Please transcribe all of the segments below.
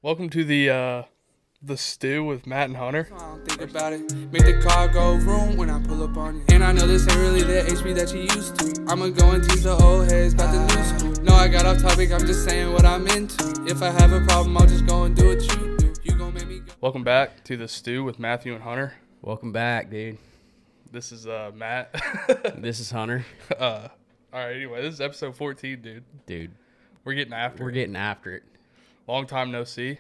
Welcome to the stew with Matt and Hunter. I don't think about it. Make the car go vroom when I pull up on you. And I know this ain't really the HP that you used to. I'ma go and tease the old heads about the new school. No, I got off topic, I'm just saying what I'm into. If I have a problem, I'll just go and do what you do. You gon' make me go. Welcome back to the stew with Matthew and Hunter. Welcome back, dude. This is Matt. This is Hunter. All right, anyway, this is episode 14, dude. Dude, We're getting after it. Long time no see.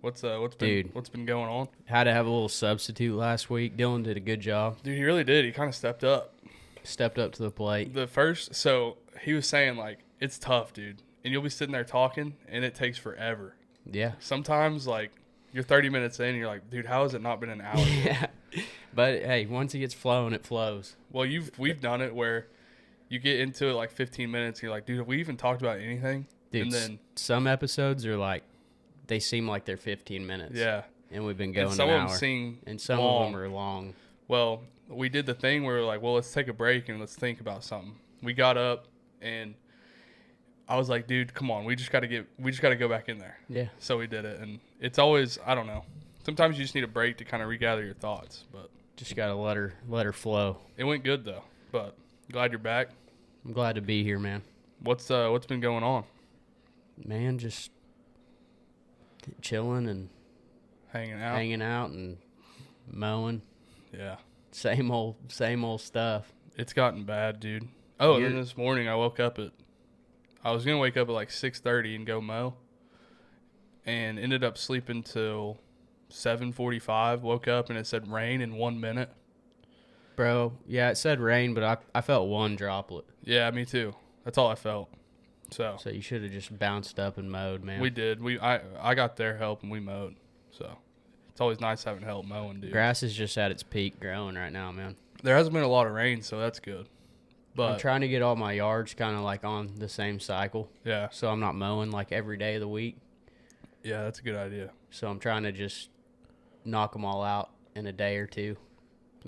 What's been going on? Had to have a little substitute last week. Dylan did a good job. Dude, he really did. He kind of stepped up. Stepped up to the plate. So he was saying, like, it's tough, dude. And you'll be sitting there talking, and it takes forever. Yeah. Sometimes, like, you're 30 minutes in, and you're like, dude, how has it not been an hour? Yeah. But, hey, once it gets flowing, it flows. Well, we've done it where you get into it like 15 minutes, and you're like, dude, have we even talked about anything? Dude, and then some episodes are like, they seem like they're 15 minutes. Yeah. And we've been going and some an of hour. them seem and some long. of them are long. Well, we did the thing where we're like, well, let's take a break and let's think about something. We got up and I was like, dude, come on, we just got to go back in there. Yeah. So we did it, and it's always, I don't know. Sometimes you just need a break to kind of regather your thoughts, but Just got to let her flow. it went good though. But glad you're back. I'm glad to be here, man. What's been going on? Man, just chilling and Hanging out. And mowing. Yeah. Same old stuff. It's gotten bad, dude. Oh, and You're- then this morning I was going to wake up at like 6:30 and go mow, and ended up sleeping till 7:45. Woke up and it said rain in 1 minute. Bro, yeah, it said rain, but I felt one droplet. Yeah, me too. That's all I felt. So So you should have just bounced up and mowed, man. we did. I got their help and we mowed. So it's always nice having help mowing, dude. Grass is just at its peak growing right now, man. There hasn't been a lot of rain, so that's good. I'm But trying to get all my yards kind of like on the same cycle, yeah, so I'm not mowing like every day of the week. yeah, that's a good idea. So I'm trying to just knock them all out in a day or two,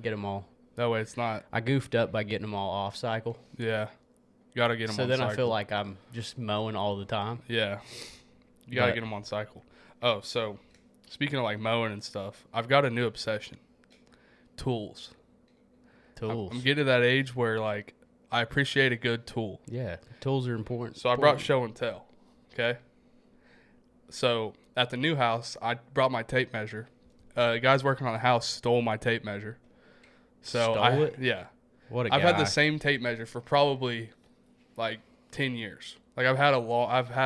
get them all. That way it's not. I goofed up by getting them all off cycle, Yeah, you gotta get them. so on then cycle. I feel like I'm just mowing all the time. Yeah. You got to But- get them on cycle. Oh, so speaking of like mowing and stuff, I've got a new obsession. Tools. Tools. I'm getting to that age where like I appreciate a good tool. Yeah, tools are important. So I brought show and tell. Okay? So at the new house, I brought my tape measure. Guys working on the house stole my tape measure. So Stole it? Yeah. What a I've guy. had the same tape measure for probably like 10 years. Like I've had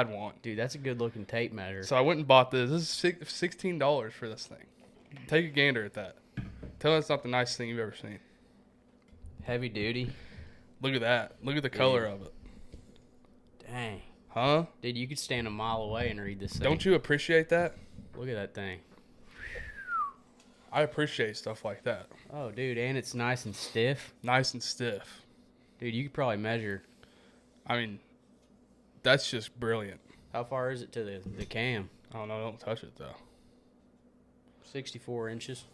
one. Dude, that's a good looking tape measure. So I went and bought this. This is $16 for this thing. Take a gander at that. Tell me it's not the nicest thing you've ever seen. Heavy duty. Look at that. Look at the color of it. Dang. Huh? Dude, you could stand a mile away and read this thing. Don't you appreciate that? Look at that thing. I appreciate stuff like that. Oh, dude, and it's nice and stiff. Nice and stiff. Dude, you could probably measure. I mean, that's just brilliant. How far is it to the cam? I don't know. Don't touch it, though. 64 inches.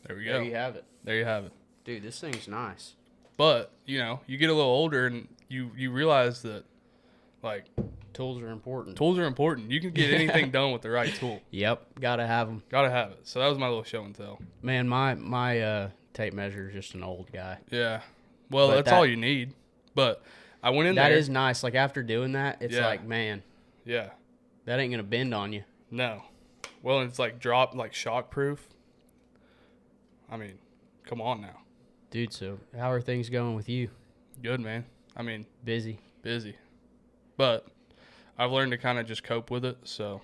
There we go. There you have it. There you have it. Dude, this thing's nice. But, you know, you get a little older and you realize that, like, Tools are important. tools are important. You can get anything done with the right tool. Yep, gotta have them. Gotta have it. So that was my little show and tell. Man, my tape measure is just an old guy. Yeah. Well, But that's all you need. But I went in That there. is nice. Like, after doing that, it's Yeah. like, man, Yeah. that ain't gonna bend on you. No. Well, it's like shock proof. I mean, come on now. Dude, so how are things going with you? Good, man. I mean, Busy. busy. But I've learned to kind of just cope with it. So,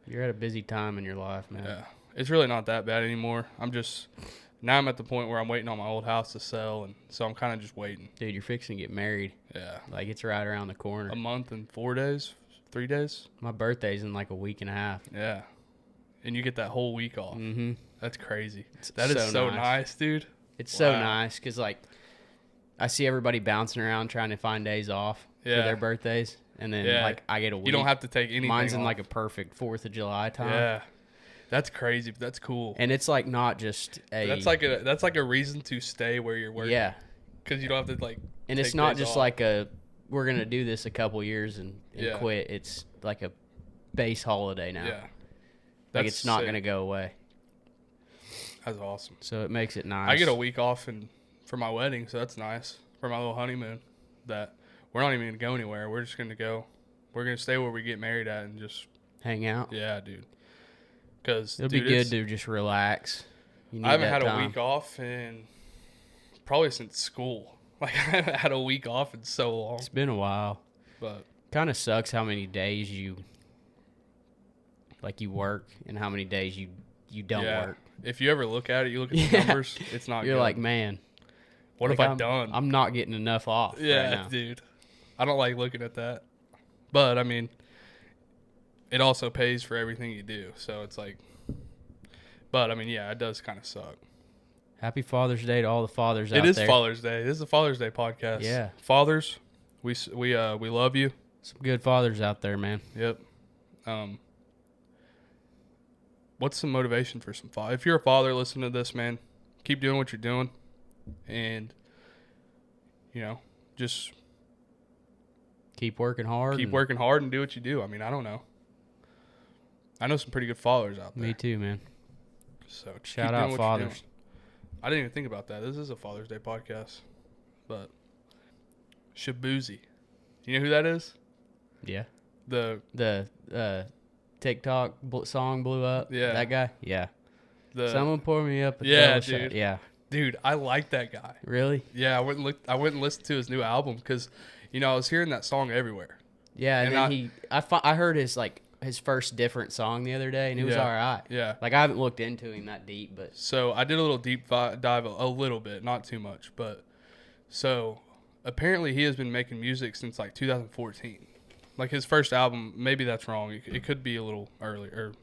You're at a busy time in your life, man. yeah. It's really not that bad anymore. Now I'm at the point where I'm waiting on my old house to sell. And so I'm kind of just waiting. Dude, you're fixing to get married. Yeah. Like, it's right around the corner. A month and 4 days, 3 days. My birthday's in like a week and a half. Yeah. And you get that whole week off. Mm-hmm. That's crazy. That is so so nice. nice, dude. It's so Wow. nice because, like, I see everybody bouncing around trying to find days off for Yeah. their birthdays. And then, Yeah. like, I get a week. You don't have to take anything Mine's in, off. like, a perfect 4th of July time. Yeah. That's crazy, but that's cool. And it's, like, not just a... That's like a reason to stay where you're working. Yeah. Because you don't have to, like, And it's take not days just off. like we're going to do this a couple years and Yeah. quit. It's like a base holiday now. Yeah. Like it's not sick. going to go away. That's awesome. So it makes it nice. I get a week off for my wedding, so that's nice. For my little honeymoon, that we're not even going to go anywhere. We're just going to go. We're going to stay where we get married at and just hang out. Yeah, dude. Because it'll be good to just relax. I haven't had a week off in probably since school. Like, I haven't had a week off in so long. It's been a while. But kind of sucks how many days you work and how many days you don't work. If you ever look at it, you look at the numbers, it's not You're good. like, man, what have I done? I'm not getting enough off. Yeah, right now. dude. I don't like looking at that. But, I mean, it also pays for everything you do. So it's like, but, I mean, yeah, it does kind of suck. Happy Father's Day to all the fathers out there. It is Father's Day. This is a Father's Day podcast. Yeah. Fathers, we love you. Some good fathers out there, man. Yep. What's some motivation for some father? If you're a father, listen to this, man. Keep doing what you're doing. And, just keep working hard. Keep working hard and do what you do. I mean, I don't know. I know some pretty good fathers out there. Me too, man. So shout out fathers. I didn't even think about that. This is a Father's Day podcast. But Shaboozey. You know who that is? Yeah. The TikTok song blew up. Yeah. That guy? Yeah. Someone pour me up a dude. shot. Yeah. Dude, I like that guy. Really? Yeah, I went and listened to his new album because, I was hearing that song everywhere. Yeah, and then I heard his first different song the other day, and it was all right. Yeah. Like, I haven't looked into him that deep, but. So, I did a little deep dive, a little bit, not too much, but. So, apparently he has been making music since, 2014. Like, his first album, maybe that's wrong. It could be a little earlier.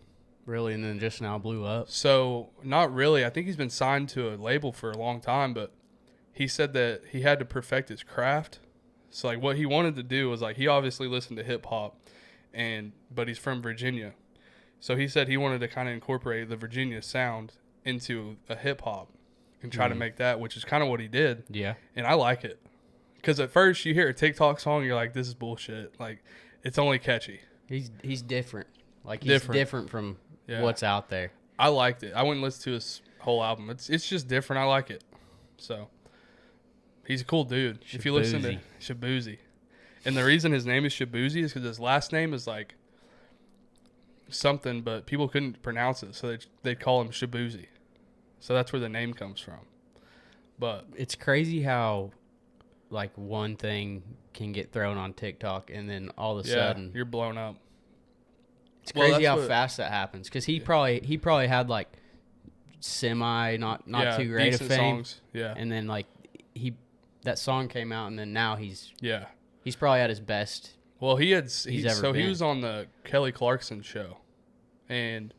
Really, and then just now blew up? So, not really. I think he's been signed to a label for a long time, but he said that he had to perfect his craft. So, what he wanted to do was, he obviously listened to hip-hop, but he's from Virginia. So, he said he wanted to kind of incorporate the Virginia sound into a hip-hop and try to make that, which is kind of what he did. Yeah. And I like it. Because at first, you hear a TikTok song, you're like, this is bullshit. It's only catchy. He's different. He's different from what's out there. I liked it. I went and listened to his whole album. It's just different. I like it. So, he's a cool dude. Shaboozey. If you listen to Shaboozey. And the reason his name is Shaboozey is because his last name is something, but people couldn't pronounce it. So they'd call him Shaboozey. So that's where the name comes from. But it's crazy how one thing can get thrown on TikTok and then all of a sudden you're blown up. It's crazy how fast that happens because he probably had semi not too great of fame. Songs. Yeah. And then that song came out and then now he's probably at his best. Well, he ever been. He was on the Kelly Clarkson show, and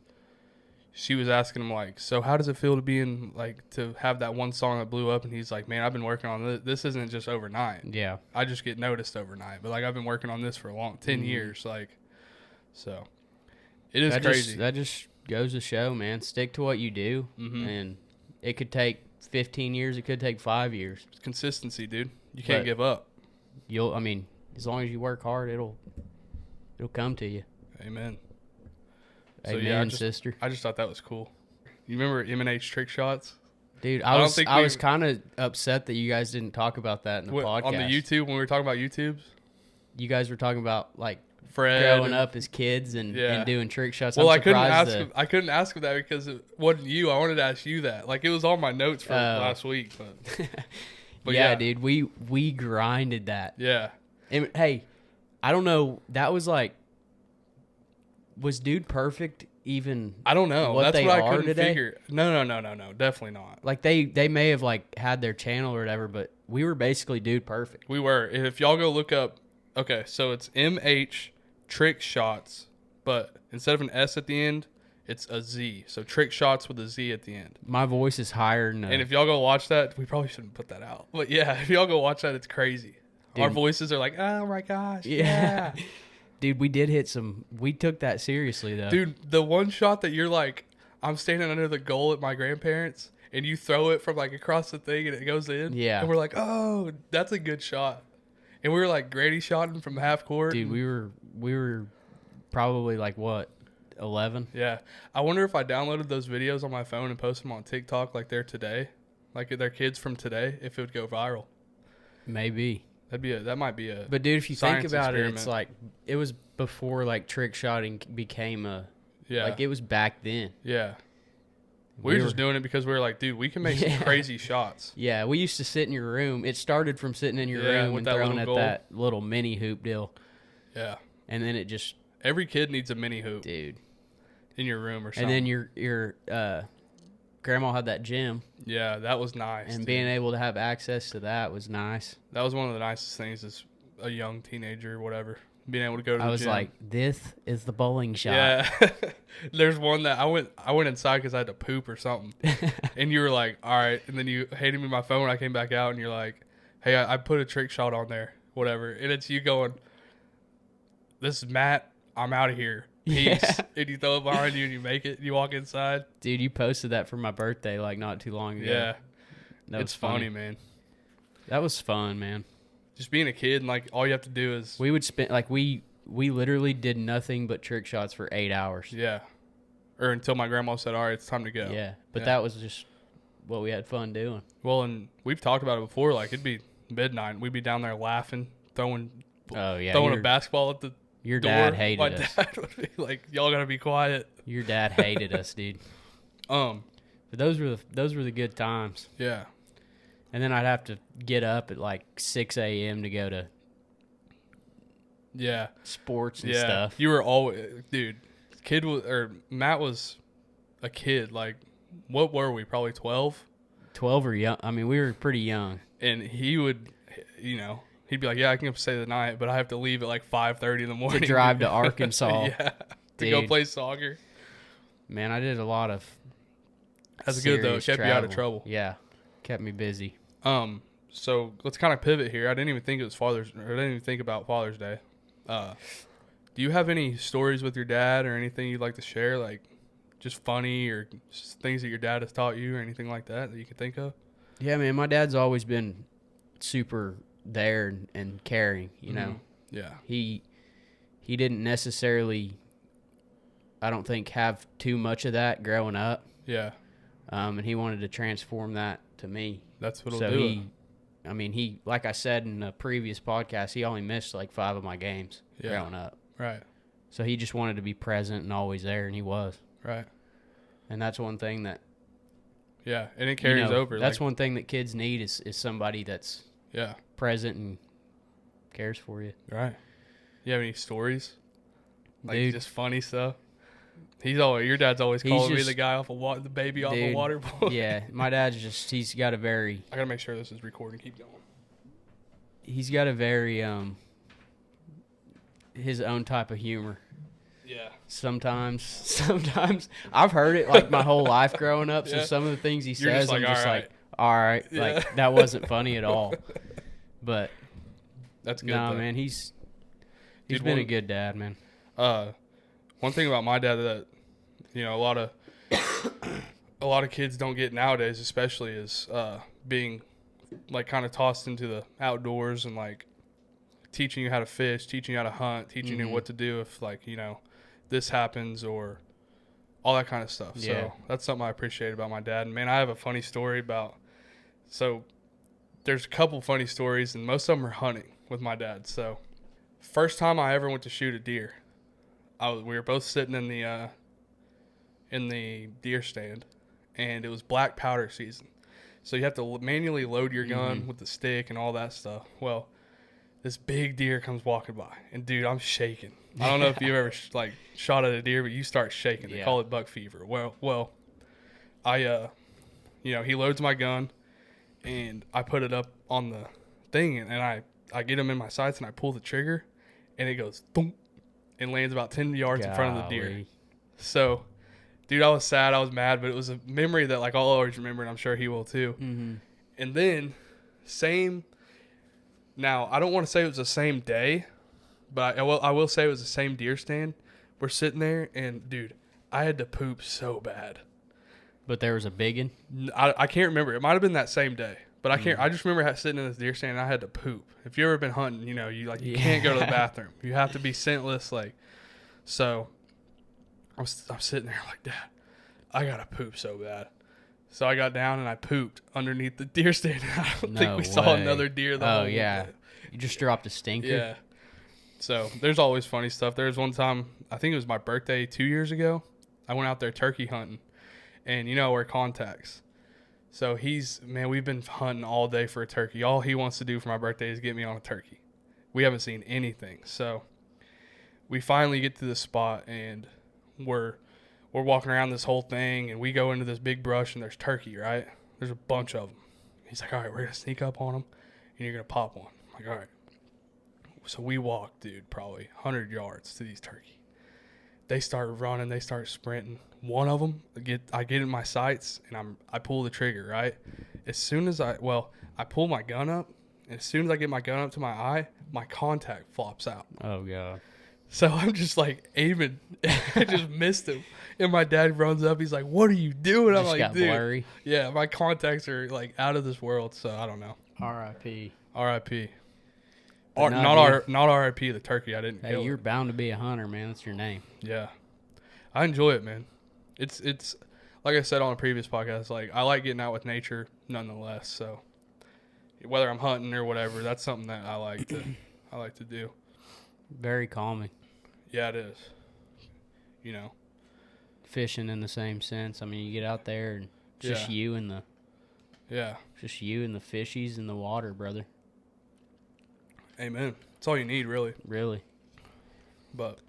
she was asking him so how does it feel to be in to have that one song that blew up? And he's like, man, I've been working on this. This isn't just overnight. Yeah, I just get noticed overnight, but I've been working on this for a long 10 years. So it is crazy. That just goes to show, man. Stick to what you do, and it could take 15 years. It could take 5 years. It's consistency, dude. You can't give up. As long as you work hard, it'll come to you. Amen. Amen, sister. I just thought that was cool. You remember MHTrickShotz? Dude, I was kind of upset that you guys didn't talk about that in the podcast. On the YouTube, when we were talking about YouTubes? You guys were talking about, Fred growing up as kids and doing trick shots. Well, I couldn't ask him that because it wasn't you. I wanted to ask you that. It was on my notes for last week. But yeah, dude, we grinded that. Yeah. And, hey, I don't know. That was was Dude Perfect even? I don't know. That's what I couldn't today? figure. No, definitely not. They may have had their channel or whatever, but we were basically Dude Perfect. We were. If y'all go look up, okay, so it's MHTrickShotz, but instead of an S at the end, it's a Z. So TrickShotz with a Z at the end. My voice is higher than. And if y'all go watch that, we probably shouldn't put that out. But yeah, if y'all go watch that, it's crazy. Dude. Our voices are like, oh my gosh, yeah. Dude, we did hit some. We took that seriously though. Dude, the one shot that you're I'm standing under the goal at my grandparents, and you throw it from across the thing, and it goes in. Yeah. And we're like, oh, that's a good shot. And we were granny shotting from half court. Dude, we were Probably like what, 11? Yeah. I wonder if I downloaded those videos on my phone and posted them on TikTok like they're today, like they're kids from today, if it would go viral. Maybe. That might be a. But dude, if you think about experiment. it, it's like it was before like trick shotting became a. Yeah. Like it was back then. Yeah. We were just doing it because we were like, dude, we can make some crazy shots. Yeah, we used to sit in your room. It started from sitting in your room and throwing at that little mini hoop deal. Yeah. And then it just. Every kid needs a mini hoop. Dude. In your room or something. And then your grandma had that gym. Yeah, that was nice. And being able to have access to that was nice. That was one of the nicest things as a young teenager or whatever. Being able to go to the gym. I was like, this is the bowling shot. Yeah. There's one that I went inside because I had to poop or something. And you were like, all right. And then you handed me my phone when I came back out and you're like, hey, I put a trick shot on there, whatever. And it's you going, this is Matt. I'm out of here. Peace. Yeah. And you throw it behind you and you make it. You walk inside. Dude, you posted that for my birthday like not too long ago. Yeah. It's funny, man. That was fun, man. Just being a kid and like all you have to do is. We would spend like we literally did nothing but trick shots for 8 hours. Yeah. Or until my grandma said, all right, it's time to go. Yeah. But that was just what we had fun doing. Well, and we've talked about it before. Like it'd be midnight. We'd be down there laughing, throwing a basketball at the Your door. dad hated My us. dad would be like, y'all gotta be quiet. Your dad hated us, dude. But those were the good times. Yeah. And then I'd have to get up at like 6 a.m. to go to sports and stuff. You were always, dude. Matt was a kid. Like, what were we? Probably 12. 12 or young. I mean, we were pretty young. And he would, he'd be like, yeah, I can stay the night, but I have to leave at like 5:30 in the morning to drive to Arkansas. To go play soccer. Man, I did a lot of. That's good though. It kept you out of trouble. Yeah, kept me busy. So let's kind of pivot here. I didn't even think about Father's Day. Do you have any stories with your dad or anything you'd like to share, like just funny or just things that your dad has taught you or anything like that you could think of? Yeah, man, my dad's always been super there and caring, you know. Yeah. He didn't necessarily, I don't think, have too much of that growing up. Yeah. And he wanted to transform that to me. That's what he'll do. He, like I said in a previous podcast, he only missed like 5 of my games growing up. Right. So he just wanted to be present and always there, and he was. Right. And that's one thing that. Yeah, and it carries over. That's one thing that kids need is somebody that's present and cares for you. Right. You have any stories? Like Dude, just funny stuff? Your dad's always calling me the guy off the baby off a water boy. Yeah, my dad's he's got a very. I gotta make sure this is recording. Keep going. He's got a very his own type of humor. Yeah. Sometimes I've heard it like my whole life growing up. So some of the things he says, I'm just like, all right, like that wasn't funny at all. But that's good. No, man, he's been a good dad, man. One thing about my dad that a lot of kids don't get nowadays, especially, is being like kind of tossed into the outdoors and like teaching you how to fish, teaching you how to hunt, teaching you what to do if this happens or all that kind of stuff. Yeah. So that's something I appreciate about my dad. And man, I have a funny story about. So there's a couple funny stories, and most of them are hunting with my dad. So first time I ever went to shoot a deer, we were both sitting in the deer stand, and it was black powder season. So you have to manually load your gun with the stick and all that stuff. Well, this big deer comes walking by, and dude, I'm shaking. I don't know if you've ever shot at a deer, but you start shaking. They call it buck fever. Well, I he loads my gun, and I put it up on the thing, and I get him in my sights, and I pull the trigger, and it goes thump, and lands about 10 yards in front of the deer. So, dude, I was sad. I was mad, but it was a memory that I'll always remember, and I'm sure he will too. Mm-hmm. And then now, I don't want to say it was the same day, but I will say it was the same deer stand. We're sitting there, and, dude, I had to poop so bad. But there was a biggin? I can't remember. It might have been that same day. But I can't. I just remember sitting in this deer stand, and I had to poop. If you've ever been hunting, you can't go to the bathroom. You have to be scentless. So I'm sitting there like, Dad, I gotta poop so bad. So I got down and I pooped underneath the deer stand. I don't think we saw another deer. Oh yeah, you just dropped a stinker. Yeah. So there's always funny stuff. There was one time, I think it was my birthday 2 years ago. I went out there turkey hunting, and you know I wear contacts. So we've been hunting all day for a turkey. All he wants to do for my birthday is get me on a turkey. We haven't seen anything. So we finally get to the spot, and we're walking around this whole thing, and we go into this big brush, and there's turkey, right? There's a bunch of them. He's like, all right, we're going to sneak up on them, and you're going to pop one. I'm like, all right. So we walk, dude, probably 100 yards to these turkey. They start running. They start sprinting. One of them, I get in my sights, and I pull the trigger, right? As soon as I pull my gun up, and as soon as I get my gun up to my eye, my contact flops out. Oh, God. So I'm just like aiming. I just missed him. And my dad runs up. He's like, what are you doing? I'm just like, got dude. Blurry. Yeah, my contacts are like out of this world. So I don't know. R.I.P. R.I.P. But Not R.I.P. the turkey. I didn't kill Hey, you're it. bound to be a hunter, man. That's your name. Yeah. I enjoy it, man. It's like I said on a previous podcast, like I like getting out with nature nonetheless. So whether I'm hunting or whatever, that's something that I like to do. Very calming. Yeah, it is. You know. Fishing in the same sense. I mean, you get out there and it's just you and the fishies in the water, brother. Amen. That's all you need, really. Really. But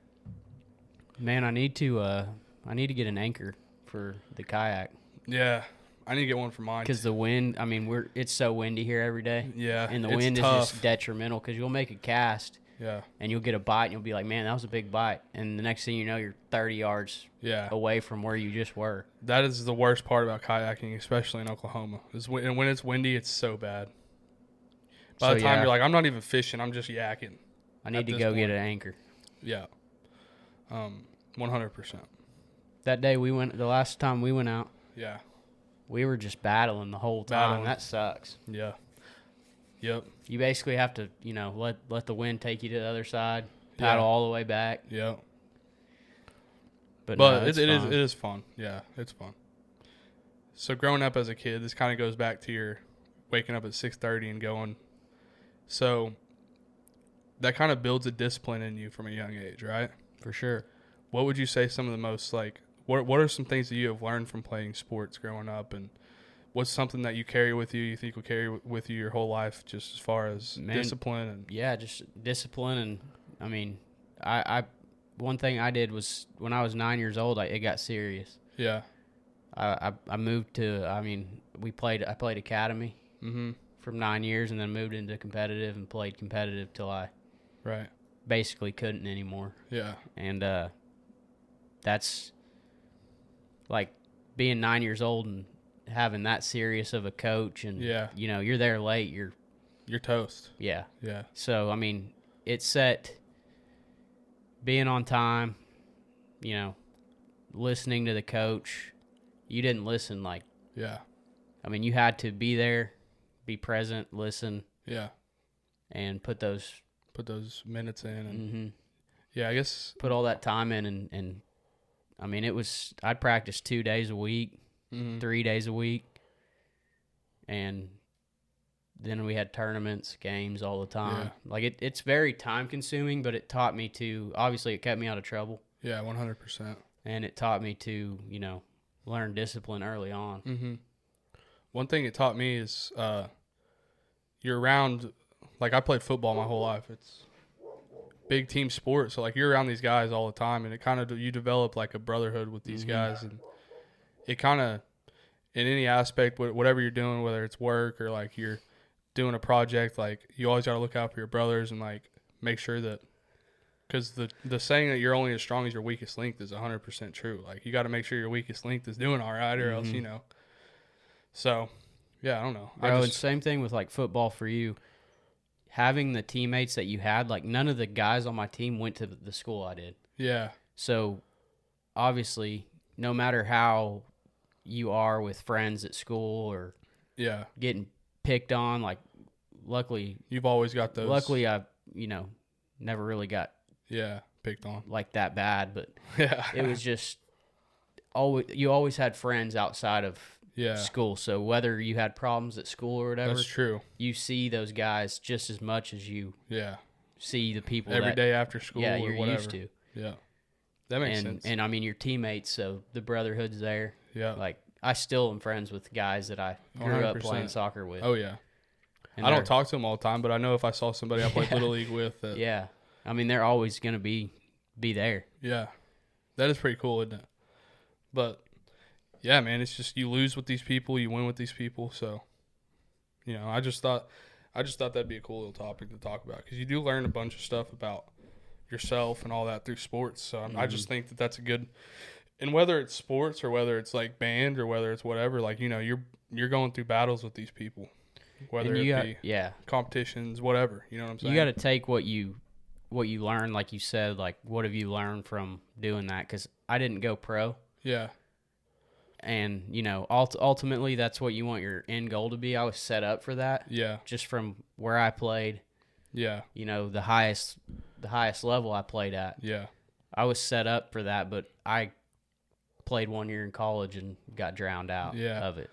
man, I need to get an anchor for the kayak. Yeah, I need to get one for mine. Because the wind, I mean, it's so windy here every day. Yeah, and the it's wind tough. is just detrimental because you'll make a cast. Yeah. And you'll get a bite, and you'll be like, man, that was a big bite. And the next thing you know, you're 30 yards away from where you just were. That is the worst part about kayaking, especially in Oklahoma. And when it's windy, it's so bad. By the time you're like, I'm not even fishing, I'm just yakking. I need to go get an anchor. Yeah. 100%. That day the last time we went out, yeah, we were just battling the whole time. That sucks. Yeah. Yep. You basically have to, let the wind take you to the other side, paddle all the way back. Yeah. But no, it is fun. Yeah, it's fun. So growing up as a kid, this kind of goes back to your waking up at 6:30 and going. So that kind of builds a discipline in you from a young age, right? For sure. What would you say some of the most, like, what are some things that you have learned from playing sports growing up, and what's something that you carry with you think will carry with you your whole life, just as far as discipline? And yeah, just discipline. And I mean, I one thing I did was when I was 9 years old, it got serious. Yeah. I moved to, I played academy from 9 years, and then moved into competitive and played competitive till I basically couldn't anymore. Yeah. And that's like being 9 years old and having that serious of a coach, and you're there late, you're toast. Yeah. Yeah. So I mean, it set being on time, listening to the coach. You didn't listen you had to be there, be present, listen. Yeah. And put those minutes in, and yeah, I guess put all that time in, and I mean, I'd practice 2 days a week, 3 days a week, and then we had tournaments, games all the time. Yeah. It's very time consuming, but it taught me to, obviously it kept me out of trouble. Yeah, 100%. And it taught me to, learn discipline early on. Mm-hmm. One thing it taught me is you're around, like I played football my whole life. It's big team sport. So like you're around these guys all the time, and it kind of, you develop like a brotherhood with these guys, and it kind of, in any aspect, whatever you're doing, whether it's work or like you're doing a project, like you always got to look out for your brothers and like make sure that, because the saying that you're only as strong as your weakest link is 100% true. Like you got to make sure your weakest link is doing all right, or else, So, yeah, I don't know. And same thing with like football for you. Having the teammates that you had, like none of the guys on my team went to the school I did. Yeah. So, obviously, no matter how you are with friends at school or getting picked on, like luckily you've always got those. Luckily, I never really got picked on like that bad, but yeah it was just you always had friends outside of school. So whether you had problems at school or whatever, that's true. You see those guys just as much as you see the people every day after school or you're whatever. used to. Yeah, that makes sense. And I mean your teammates, so the brotherhood's there. Yeah, like I still am friends with guys that I grew 100%. up playing soccer with. Oh yeah, and I don't talk to them all the time, but I know if I saw somebody I played Little League with that, yeah, I mean they're always gonna be there. Yeah, that is pretty cool, isn't it? But yeah, man, it's just you lose with these people, you win with these people. So, you know, I just thought that'd be a cool little topic to talk about because you do learn a bunch of stuff about yourself and all that through sports. So I just think that that's a good. And whether it's sports or whether it's like band or whether it's whatever, like you know, you're going through battles with these people, whether it be competitions, whatever. You know what I'm saying? You got to take what you learn, like you said, like what have you learned from doing that? Because I didn't go pro. Yeah. And, you know, ultimately that's what you want your end goal to be. I was set up for that. Yeah. Just from where I played. Yeah. You know, the highest level I played at. Yeah. I was set up for that, but I played 1 year in college and got drowned out of it.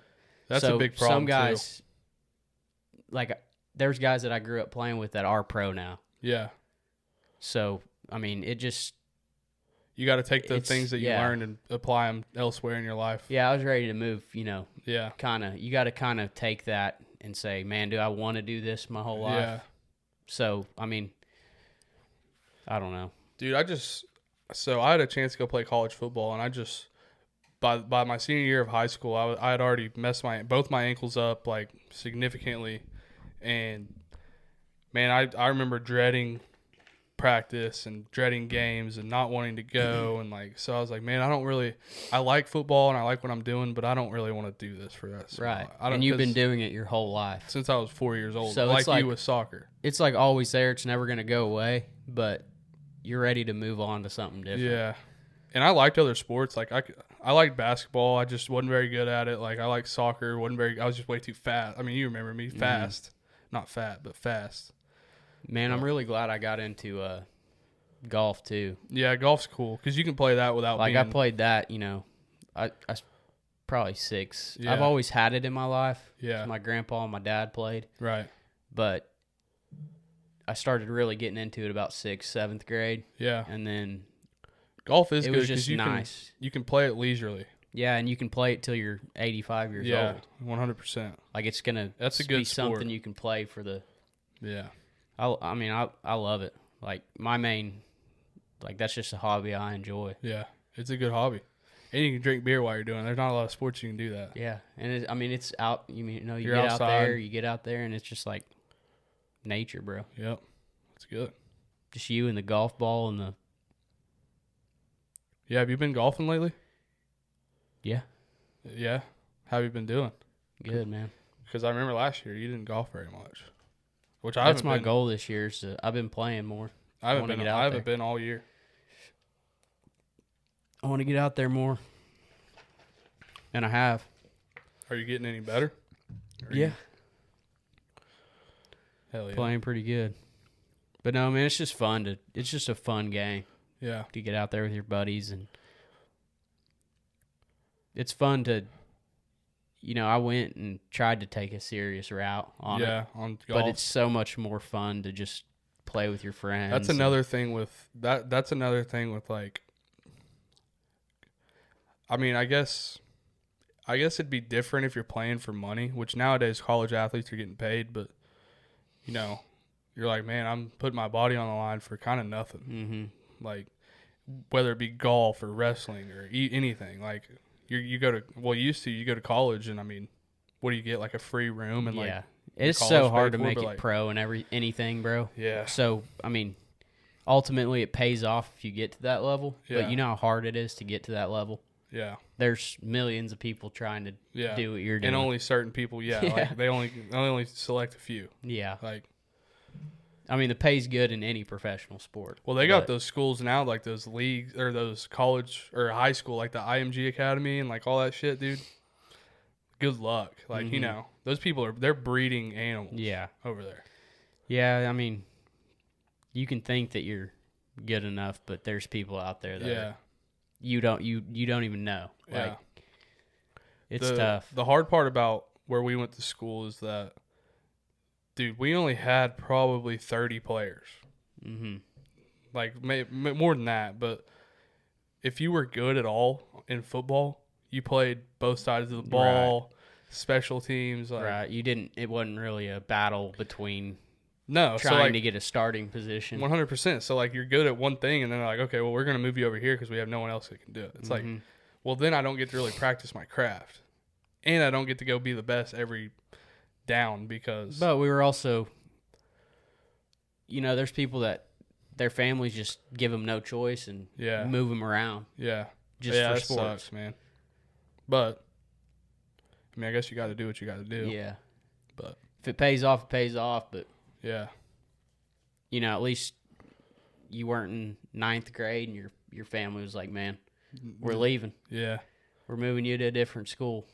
That's a big problem. Some guys, like, there's guys that I grew up playing with that are pro now. Yeah. So, I mean, it just... You got to take the things that you learned and apply them elsewhere in your life. Yeah, I was ready to move, you know. Yeah. You got to kind of take that and say, man, do I want to do this my whole life? Yeah. So, I mean, I don't know. Dude, I had a chance to go play college football, and I just, by my senior year of high school, I had already messed both my ankles up, like, significantly. And, man, I remember dreading practice and dreading games and not wanting to go, and like, so I was like, man, I like football and I like what I'm doing, but I don't really want to do this for us. Right. And you've been doing it your whole life since I was 4 years old. So like it's like you with soccer, it's like always there. It's never going to go away, but you're ready to move on to something different. Yeah. And I liked other sports. Like I liked basketball. I just wasn't very good at it. Like I liked soccer. I was just way too fast. I mean, you remember me, fast, not fat, but fast. Man, I'm really glad I got into golf too. Yeah, golf's cool because you can play that without I played that, you know, I probably 6. Yeah. I've always had it in my life. Yeah. My grandpa and my dad played. Right. But I started really getting into it about 6th, 7th grade. Yeah. And then golf is it good was just you nice. You can play it leisurely. Yeah, and you can play it till you're 85 years old. 100%. Like it's gonna be something you can play for the. Yeah. I mean I love it. Like my main, like that's just a hobby I enjoy. Yeah, it's a good hobby, and you can drink beer while you're doing it. There's not a lot of sports you can do that. Yeah, and it's out. You know, you You're get outside. you get out there, and it's just like nature, bro. Yep, it's good. Just you and the golf ball and the. Yeah, have you been golfing lately? Yeah. Yeah, how have you been doing? Good, man. Because I remember last year you didn't golf very much, which that's my goal this year. Is I've been playing more. I haven't been all year. I want to get out there more, and I have. Are you getting any better? Yeah. Hell yeah. Playing pretty good. But no, man, it's just fun it's just a fun game. Yeah. To get out there with your buddies, and it's fun to, you know, I went and tried to take a serious route on it. On golf. But it's so much more fun to just play with your friends. That's another thing with that's another thing with like, I mean, I guess it'd be different if you're playing for money, which nowadays college athletes are getting paid, but you know, you're like, man, I'm putting my body on the line for kind of nothing. Mm-hmm. Like whether it be golf or wrestling or anything, like you go to, well, you go to college and I mean, what do you get? Like a free room and like, it's so hard to make it pro and anything, bro. Yeah. So, I mean, ultimately it pays off if you get to that level, Yeah. but you know how hard it is to get to that level. Yeah. There's millions of people trying to do what you're doing. And only certain people, like they only select a few. Yeah. Like, I mean, the pay's good in any professional sport. Well, they got those schools now, like those leagues or those college or high school, like the IMG Academy and like all that shit, dude. Good luck. Like, you know, those people they're breeding animals over there. Yeah, I mean, you can think that you're good enough, but there's people out there that Yeah. you don't even know. Yeah. Like, it's tough. The hard part about where we went to school is that, dude, we only had probably 30 players. Mm-hmm. Like, more than that. But if you were good at all in football, you played both sides of the ball, special teams. Like, Right. It wasn't really a battle between no, trying to get a starting position. 100%. So, like, you're good at one thing, and then they're like, okay, well, we're going to move you over here because we have no one else that can do it. It's like, well, then I don't get to really practice my craft. And I don't get to go be the best every down because... But we were also, there's people that their families just give them no choice and move them around. Yeah. Just for that sports. Sucks, man. But, I mean, I guess you got to do what you got to do. Yeah. But if it pays off, it pays off. But, yeah. At least you weren't in 9th grade and your family was like, man, we're leaving. Yeah. We're moving you to a different school.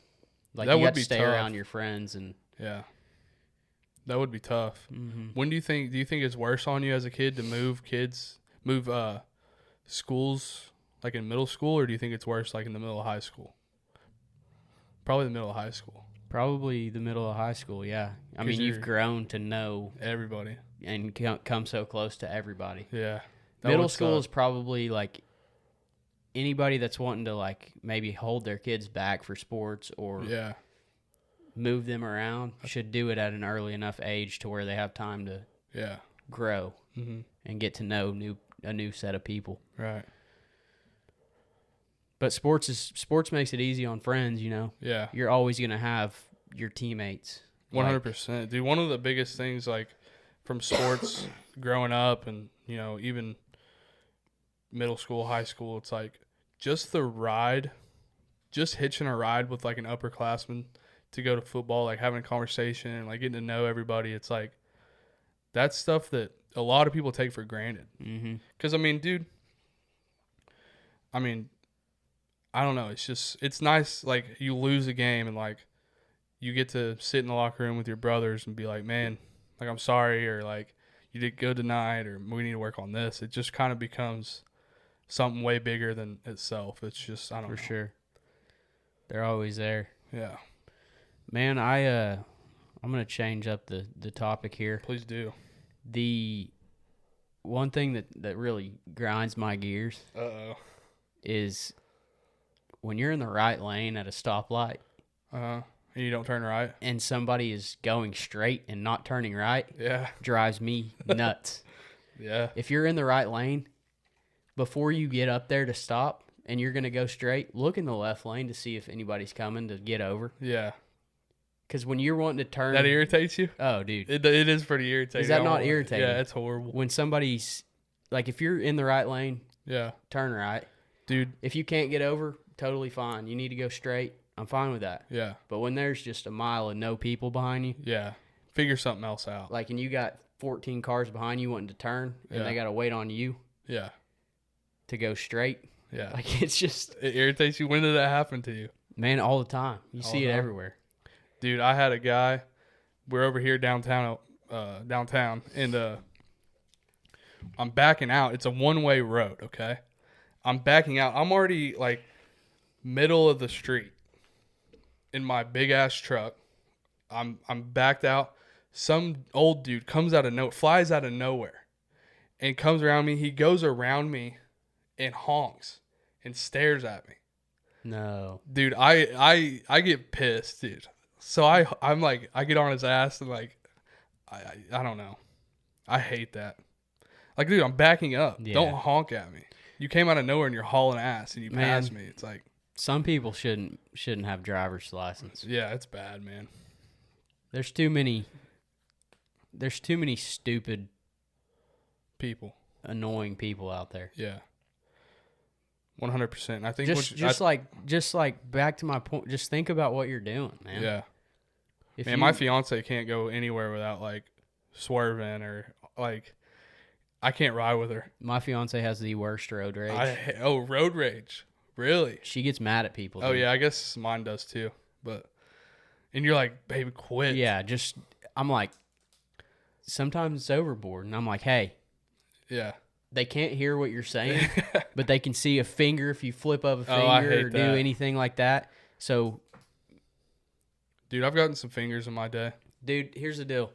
Like, that you would got to be stay tough. around your friends. And yeah. That would be tough. Mm-hmm. When do you think it's worse on you as a kid to move schools like in middle school, or do you think it's worse like in the middle of high school? Probably the middle of high school. Probably the middle of high school, yeah. I mean, you've grown to know everybody and come so close to everybody. Yeah. Middle school is probably like anybody that's wanting to like maybe hold their kids back for sports or move them around should do it at an early enough age to where they have time to grow and get to know a new set of people. Right. But sports makes it easy on friends, Yeah. You're always going to have your teammates. 100%. Dude, one of the biggest things like from sports growing up and, even middle school, high school, it's like just the ride, just hitching a ride with like an upperclassman to go to football, like having a conversation and like getting to know everybody. It's like that's stuff that a lot of people take for granted. Because, I mean, dude, I don't know. It's nice. Like you lose a game and like you get to sit in the locker room with your brothers and be like, man, like, I'm sorry. Or like you did good tonight or we need to work on this. It just kind of becomes something way bigger than itself. It's just, I don't know. For sure. They're always there. Yeah. Man, I'm going to change up the topic here. Please do. The one thing that really grinds my gears is when you're in the right lane at a stoplight and you don't turn right and somebody is going straight and not turning right, drives me nuts. Yeah. If you're in the right lane, before you get up there to stop and you're going to go straight, look in the left lane to see if anybody's coming to get over. Yeah. Because when you're wanting to turn... That irritates you? Oh, dude. It is pretty irritating. Is that not irritating? Yeah, it's horrible. When somebody's... Like, if you're in the right lane, turn right. Dude. If you can't get over, totally fine. You need to go straight. I'm fine with that. Yeah. But when there's just a mile and no people behind you... Yeah. Figure something else out. Like, and you got 14 cars behind you wanting to turn, and they got to wait on you to go straight. Yeah. Like, it's just... It irritates you. When did that happen to you? Man, all the time. You see it everywhere. Dude, I had a guy. We're over here downtown, and I'm backing out. It's a one-way road, okay? I'm backing out. I'm already, like, middle of the street in my big-ass truck. I'm backed out. Some old dude flies out of nowhere and comes around me. He goes around me and honks and stares at me. No. Dude, I get pissed, dude. So I'm like, I get on his ass and like, I don't know. I hate that. Like, dude, I'm backing up. Yeah. Don't honk at me. You came out of nowhere and you're hauling ass and you passed me. It's like. Some people shouldn't have driver's license. Yeah, it's bad, man. There's too many stupid people. Annoying people out there. Yeah. 100%. I think just like back to my point, just think about what you're doing, man. Yeah. My fiance can't go anywhere without like swerving or like I can't ride with her. My fiance has the worst road rage. Road rage. Really? She gets mad at people. Oh, yeah, I guess mine does too. And you're like, baby, quit. Yeah, I'm like, sometimes it's overboard. And I'm like, hey. Yeah. they can't hear what you're saying, but they can see a finger if you flip up a Oh, I finger hate or do that. anything like that. So, Dude, I've gotten some fingers in my day. dude, here's the deal.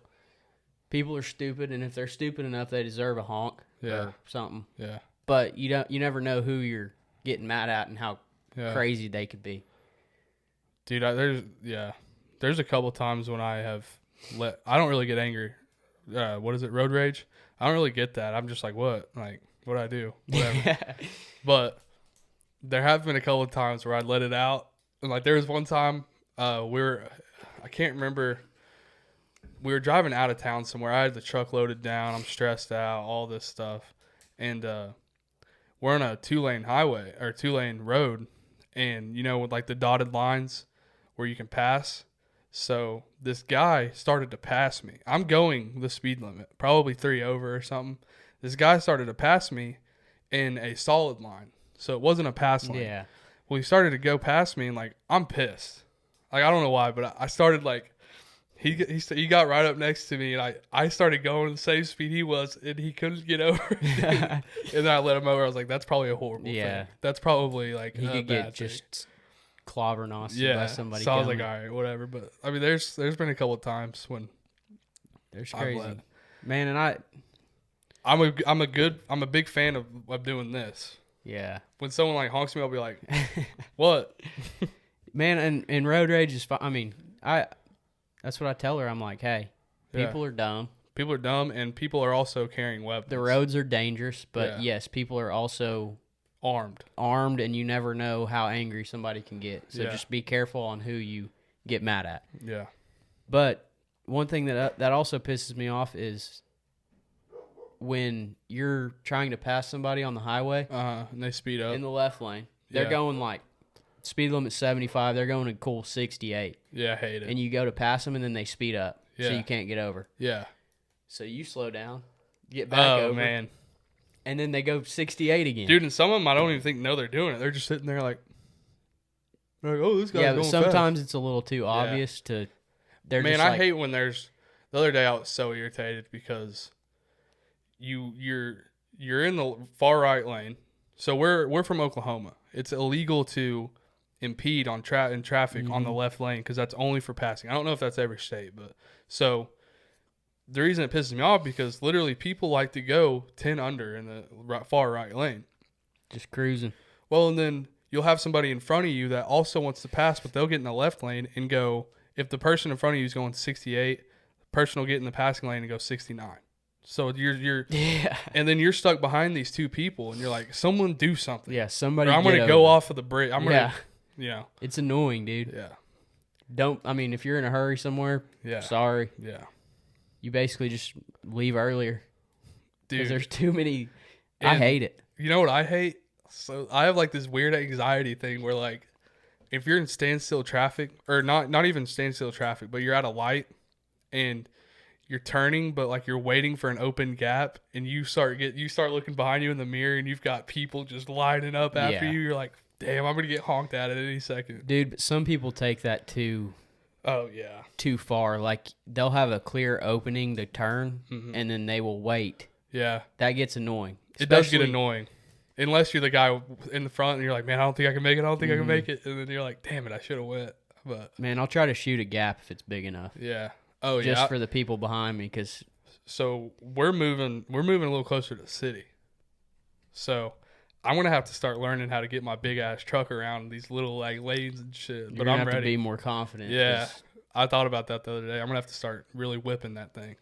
People are stupid, and if they're stupid enough, they deserve a honk or something. Yeah. But you never know who you're getting mad at and how Yeah. crazy they could be. Dude, there's a couple times when I have I don't really get angry. What is it? Road rage? I don't really get that. I'm just like, what? Like, what'd I do? Whatever. But there have been a couple of times where I let it out. And like, there was one time I can't remember. We were driving out of town somewhere. I had the truck loaded down. I'm stressed out, all this stuff. And we're on a 2-lane highway or 2-lane road. And, with like the dotted lines where you can pass. So this guy started to pass me. I'm going the speed limit, probably 3 over or something. This guy started to pass me in a solid line. So it wasn't a pass lane. Yeah. Well, he started to go past me, and like, I'm pissed. Like, I don't know why, but I started like, he got right up next to me, and I started going the same speed he was, and he couldn't get over. And then I let him over. I was like, that's probably a horrible thing. That's probably like he a could bad get thing. just clobbernosted by somebody. So I was coming. like, all right, whatever. But I mean, there's been a couple of times when There's I've crazy, let. man, and I'm a big fan of doing this. yeah, When someone like honks me, I'll be like, what? man, and road rage is fine. I mean, that's what I tell her. I'm like, hey, people are dumb. People are dumb, and people are also carrying weapons. The roads are dangerous, but Yeah. yes, people are also armed, and you never know how angry somebody can get. So just be careful on who you get mad at. Yeah. But one thing that also pisses me off is when you're trying to pass somebody on the highway And they speed up. in the left lane. They're going like speed limit 75. They're going a cool 68. Yeah, I hate it. And you go to pass them, and then they speed up, so Yeah. you can't get over. Yeah. So you slow down, get back over, man. and then they go 68 again. Dude, and some of them I don't even think know they're doing it. They're just sitting there like, oh, this guy's yeah, going but fast. sometimes it's a little too obvious to. They're Man, just I like, hate when there's. The other day I was so irritated because you're in the far right lane. So we're from Oklahoma. It's illegal to impede on in traffic on the left lane because that's only for passing. I don't know if that's every state, but so the reason it pisses me off because literally people like to go 10 under in the far right lane. just cruising. Well, and then you'll have somebody in front of you that also wants to pass, but they'll get in the left lane and go. If the person in front of you is going 68, the person will get in the passing lane and go 69. So you're and then you're stuck behind these two people, and you're like, someone do something. Yeah, somebody. Or I'm going to go off of the bridge. I'm going to, It's annoying, dude. Yeah. I mean, if you're in a hurry somewhere, sorry. Yeah. You basically just leave earlier. Dude. Because there's too many. I And hate it. You know what I hate? So I have like this weird anxiety thing where like, if you're in standstill traffic, or not even standstill traffic, but you're at a light and you're turning, but like you're waiting for an open gap, and you start looking behind you in the mirror, and you've got people just lining up after you. You're like, damn, I'm gonna get honked at any second, dude. But some people take that too far. Like they'll have a clear opening to turn, and then they will wait. Yeah, that gets annoying. It does get annoying. Unless you're the guy in the front and you're like, man, I don't think I can make it. I can make it. And then you're like, damn it, I should have went. But man, I'll try to shoot a gap if it's big enough. Yeah. Oh, yeah. Just for the people behind me, because. So we're moving a little closer to the city. So I'm gonna have to start learning how to get my big ass truck around these little like lanes and shit. But I'm ready to be more confident. Yeah. I thought about that the other day. I'm gonna have to start really whipping that thing.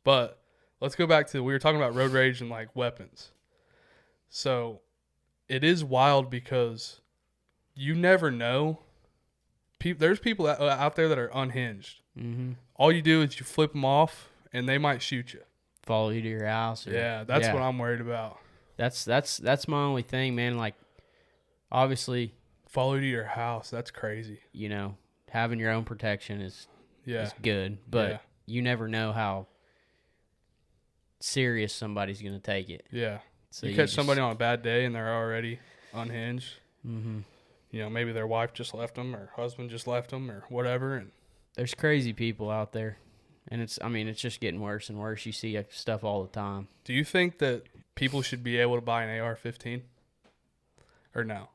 But let's go back to we were talking about road rage and like weapons. So it is wild because you never know. There's people out there that are unhinged. Mm-hmm. All you do is you flip them off, and they might shoot you. Follow you to your house. That's what I'm worried about. That's my only thing, man. Like, obviously, follow you to your house. That's crazy. You know, having your own protection is good, but you never know how serious somebody's gonna take it. Yeah. So you catch somebody on a bad day and they're already unhinged. Mm-hmm. You know, maybe their wife just left them or husband just left them or whatever. And there's crazy people out there, and it's just getting worse and worse. You see stuff all the time. Do you think that people should be able to buy an AR-15? Or no?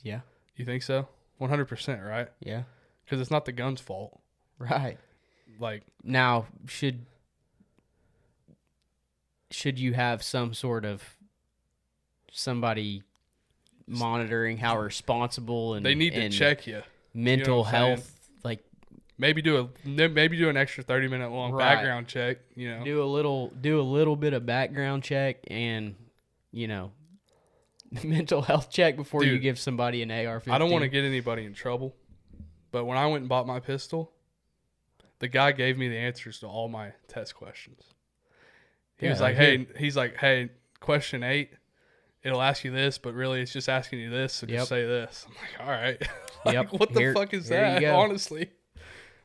Yeah. You think so? 100%, right? Yeah. Because it's not the gun's fault. Right. Like, now, should you have some sort of somebody monitoring how responsible and they need to and check you. mental You know what I'm saying? health, like Maybe do an extra 30-minute long Right. background check. You know, do a little bit of background check and mental health check before you Dude, give somebody an AR-15. I don't want to get anybody in trouble, but when I went and bought my pistol, the guy gave me the answers to all my test questions. He was like, hey, question 8, it'll ask you this, but really it's just asking you this, so just say this. I'm like, all right. Like, what the fuck is that? Honestly.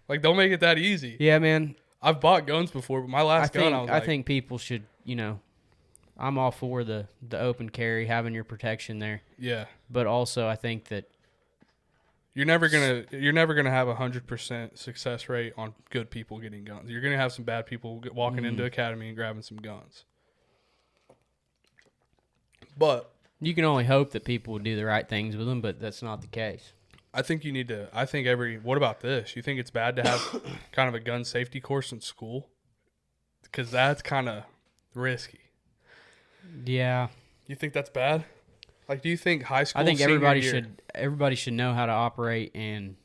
Like, don't make it that easy. Yeah, man. I've bought guns before, but my last gun, I think people should, I'm all for the open carry, having your protection there. Yeah. But also, I think that you're never gonna have 100% success rate on good people getting guns. You're gonna have some bad people walking into academy and grabbing some guns. But you can only hope that people will do the right things with them, but that's not the case. I think you need to. What about this? You think it's bad to have kind of a gun safety course in school? Because that's kind of risky. Yeah. You think that's bad? Like, do you think high school? I think everybody should know how to operate and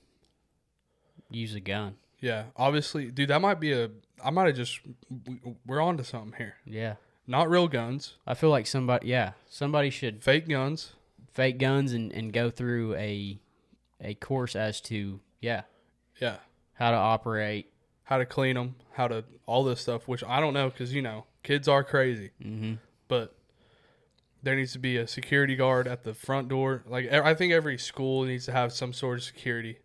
use a gun. Yeah, obviously, dude. We're on to something here. Yeah. Not real guns. I feel like somebody should fake guns and go through a course as to how to operate, how to clean them, how to all this stuff, which I don't know because kids are crazy. Mm-hmm. But there needs to be a security guard at the front door. Like, I think every school needs to have some sort of security,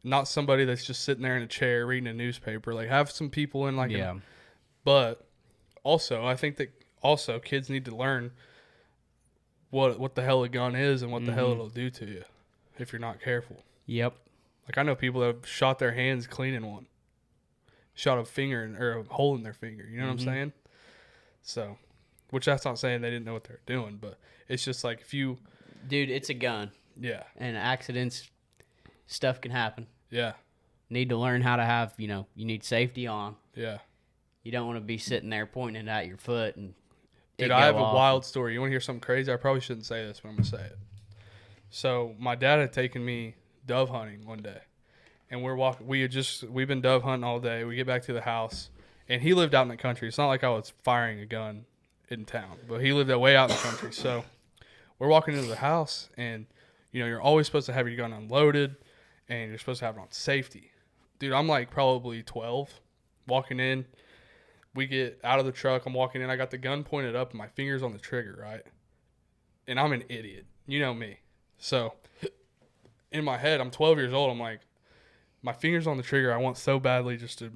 not somebody that's just sitting there in a chair reading a newspaper. Like, have some people in but also I think that kids need to learn what the hell a gun is and what the hell it'll do to you if you're not careful. Yep. Like, I know people that have shot their hands cleaning one, shot a finger or a hole in their finger. You know what I'm saying? So, which that's not saying they didn't know what they were doing, but it's just like dude, it's a gun. Yeah. And accidents, stuff can happen. Yeah. Need to learn how to have, you need safety on. Yeah. You don't want to be sitting there pointing at your foot and Dude, I have a wild story. You want to hear something crazy? I probably shouldn't say this, but I'm going to say it. So, my dad had taken me dove hunting one day. And we've been dove hunting all day. We get back to the house, and he lived out in the country. It's not like I was firing a gun in town, but he lived way out in the country. So, we're walking into the house, and, you're always supposed to have your gun unloaded, and you're supposed to have it on safety. Dude, I'm like probably 12, walking in. We get out of the truck. I'm walking in. I got the gun pointed up and my finger's on the trigger, right? And I'm an idiot. You know me. So, in my head, I'm 12 years old. I'm like, my finger's on the trigger. I want so badly just to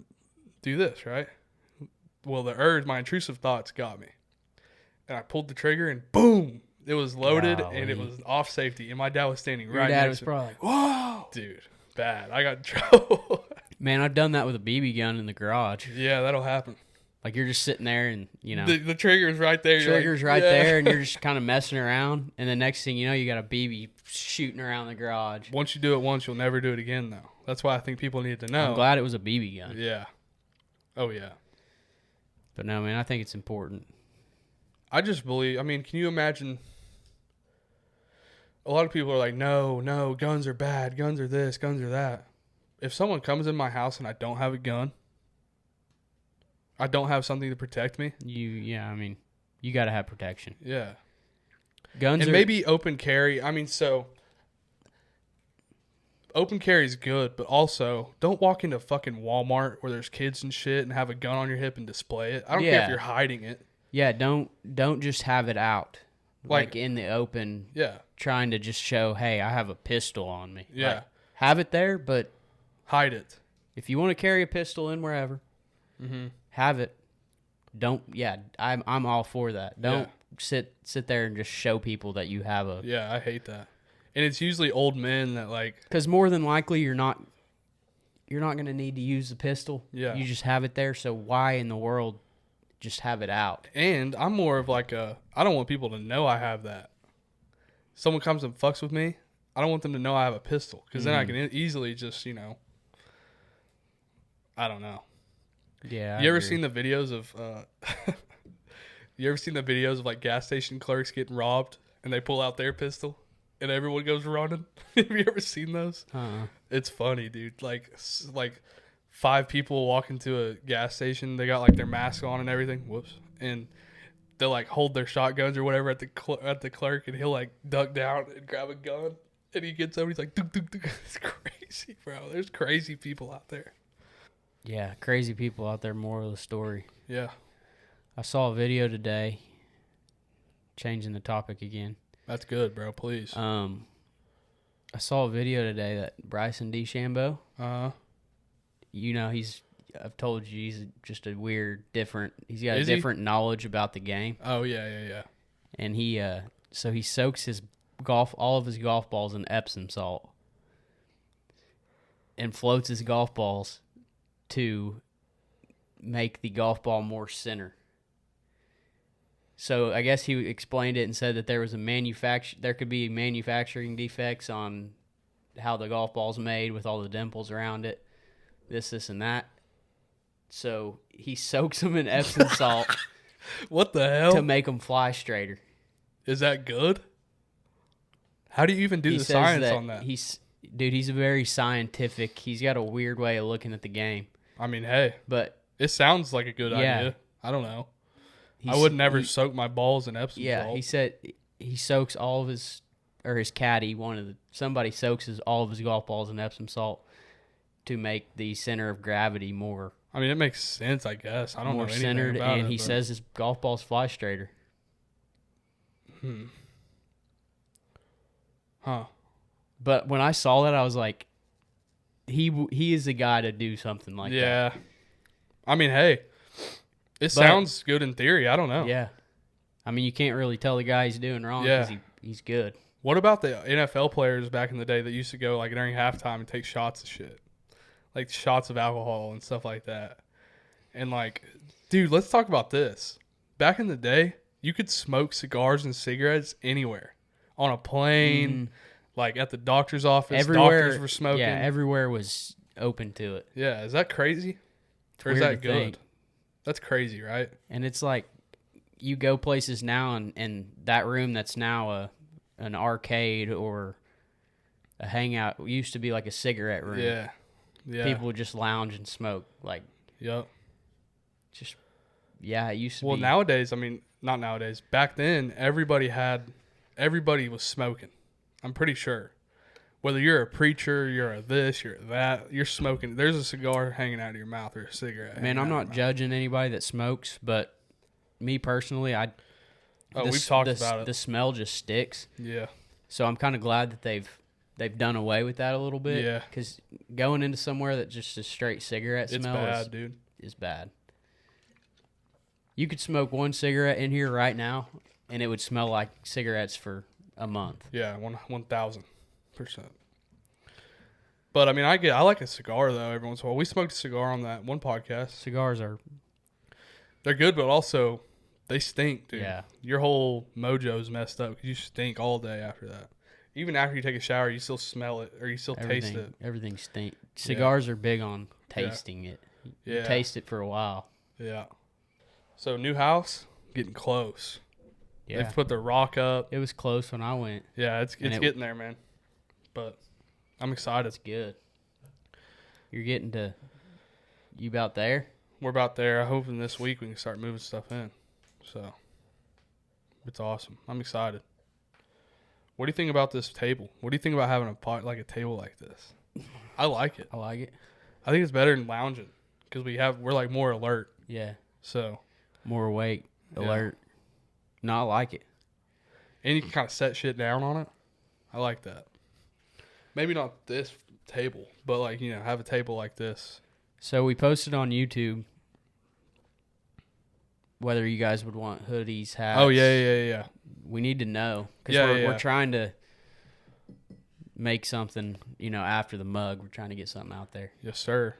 do this, right? Well, my intrusive thoughts got me. And I pulled the trigger and boom! It was loaded and it was off safety. And my dad was standing right next to me. Your dad was probably like, whoa! Dude, bad. I got in trouble. Man, I've done that with a BB gun in the garage. Yeah, that'll happen. Like, you're just sitting there and, The trigger's right there. Trigger's right there, and you're just kind of messing around. And the next thing you know, you got a BB shooting around the garage. Once you do it once, you'll never do it again, though. That's why I think people need to know. I'm glad it was a BB gun. Yeah. Oh, yeah. But no, man, I think it's important. I just believe, can you imagine? A lot of people are like, no, guns are bad. Guns are this, guns are that. If someone comes in my house and I don't have a gun, I don't have something to protect me. You got to have protection. Yeah. Guns maybe open carry. Open carry is good, but also don't walk into fucking Walmart where there's kids and shit and have a gun on your hip and display it. I don't care if you're hiding it. Yeah, don't just have it out like in the open. Yeah. Trying to just show, hey, I have a pistol on me. Yeah. Like, have it there, but hide it. If you want to carry a pistol in wherever, have it. Don't. Yeah, I'm all for that. Don't sit there and just show people that you have a. Yeah, I hate that. And it's usually old men that like. Because more than likely you're not going to need to use the pistol. Yeah. You just have it there. So why in the world just have it out. And I'm more of like I don't want people to know I have that. Someone comes and fucks with me, I don't want them to know I have a pistol, because then I can easily just, I don't know. Yeah. You ever seen the videos of like gas station clerks getting robbed and they pull out their pistol and everyone goes running? Have you ever seen those? It's funny, dude. Like 5 people walk into a gas station. They got like their mask on and everything. Whoops. And they'll like hold their shotguns or whatever at the clerk, and he'll like duck down and grab a gun. And he gets over. He's like, duk, duk, duk. It's crazy, bro. There's crazy people out there. Yeah, crazy people out there. Moral of the story. Yeah. I saw a video today. Changing the topic again. That's good, bro. Please. I saw a video today that Bryson DeChambeau. I've told you he's just a weird, different. He's got a different knowledge about the game. Oh yeah. And he soaks all of his golf balls in Epsom salt, and floats his golf balls to make the golf ball more center. So I guess he explained it and said that there could be manufacturing defects on how the golf ball's made with all the dimples around it, this, and that. So he soaks them in Epsom salt. What the hell? To make them fly straighter. Is that good? How do you even do the science on that? He's a very scientific. He's got a weird way of looking at the game. I mean, hey, but it sounds like a good idea. I don't know. I would never soak my balls in Epsom salt. Yeah, he said he soaks all of his caddy. Somebody soaks all of his golf balls in Epsom salt to make the center of gravity more. I mean, it makes sense, I guess. I don't know anything centered, about it. And he says his golf balls fly straighter. Huh. But when I saw that, I was like, he is the guy to do something like that. Yeah. I mean, hey, it sounds good in theory. I don't know. Yeah. I mean, you can't really tell the guy he's doing wrong because he's good. What about the NFL players back in the day that used to go like during halftime and take shots of shit? Like shots of alcohol and stuff like that. And like, dude, let's talk about this. Back in the day, you could smoke cigars and cigarettes anywhere. On a plane, like at the doctor's office, everywhere, doctors were smoking. Yeah, everywhere was open to it. Yeah, is that crazy? Or is that good? That's crazy, right? And it's like, you go places now and that room that's now an arcade or a hangout used to be like a cigarette room. Yeah. People would just lounge and smoke. Like, yep. Just, yeah, it used to be. Well, nowadays, I mean, not nowadays. Back then, everybody was smoking. I'm pretty sure. Whether you're a preacher, you're a this, you're a that, you're smoking. There's a cigar hanging out of your mouth or a cigarette. Man, I'm not judging anybody that smokes, but me personally, we've talked about it. The smell just sticks. Yeah. So I'm kind of glad that they've done away with that a little bit. Yeah. Because going into somewhere that just a straight cigarette smell is bad. You could smoke one cigarette in here right now, and it would smell like cigarettes for a month. Yeah, 1,000%. But I mean, I like a cigar though. Every once in a while, we smoked a cigar on that one podcast. Cigars they're good, but also they stink, dude. Yeah. Your whole mojo's messed up because you stink all day after that. Even after you take a shower, you still smell it or you still taste it. Everything stinks. Cigars are big on tasting it. You taste it for a while. Yeah. So new house, getting close. Yeah. They've put the rock up. It was close when I went. Yeah, it's getting there, man. But I'm excited. It's good. You about there? We're about there. I'm hoping this week we can start moving stuff in. So it's awesome. I'm excited. What do you think about this table? What do you think about having a table like this? I like it. I like it. I think it's better than lounging because we're like more alert. Yeah. So more awake, alert. No, I like it. And you can kind of set shit down on it. I like that. Maybe not this table, but like, have a table like this. So we posted on YouTube whether you guys would want hoodies, hats. Oh, yeah. We need to know because we're trying to make something, after the mug. We're trying to get something out there. Yes, sir.